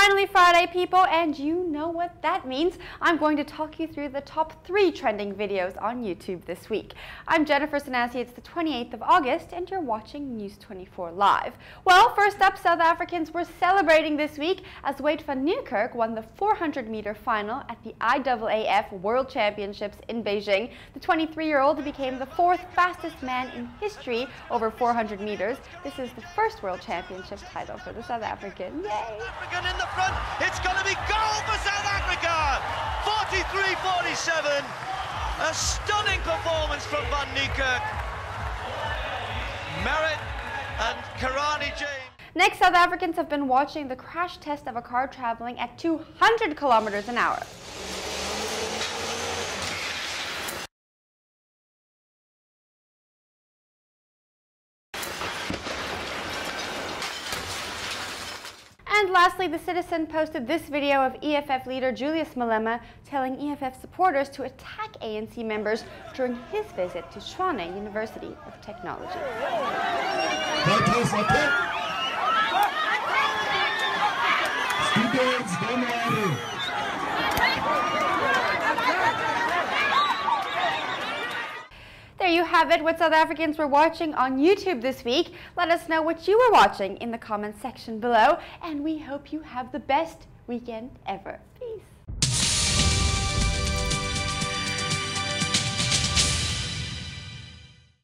finally Friday, people, and you know what that means. I'm going to talk you through the top 3 trending videos on YouTube this week. I'm Jennifer Sanasi. It's the 28th of August, and you're watching News 24 Live. Well, first up, South Africans were celebrating this week as Wout van Niekerk won the 400-meter final at the IAAF World Championships in Beijing. The 23-year-old became the 4th fastest man in history over 400 meters. This is the first World Championship title for the South African. Yay! African in the front, it's going to be gold for South Africa! 43.47, a stunning performance from Van Niekerk. Merritt and Karani James. Next, South Africans have been watching the crash test of a car traveling at 200 kilometers an hour. And lastly, The Citizen posted this video of EFF leader Julius Malema telling EFF supporters to attack ANC members during his visit to Tshwane University of Technology. There you have it, what South Africans were watching on YouTube this week. Let us know what you were watching in the comments section below, and we hope you have the best weekend ever. Peace.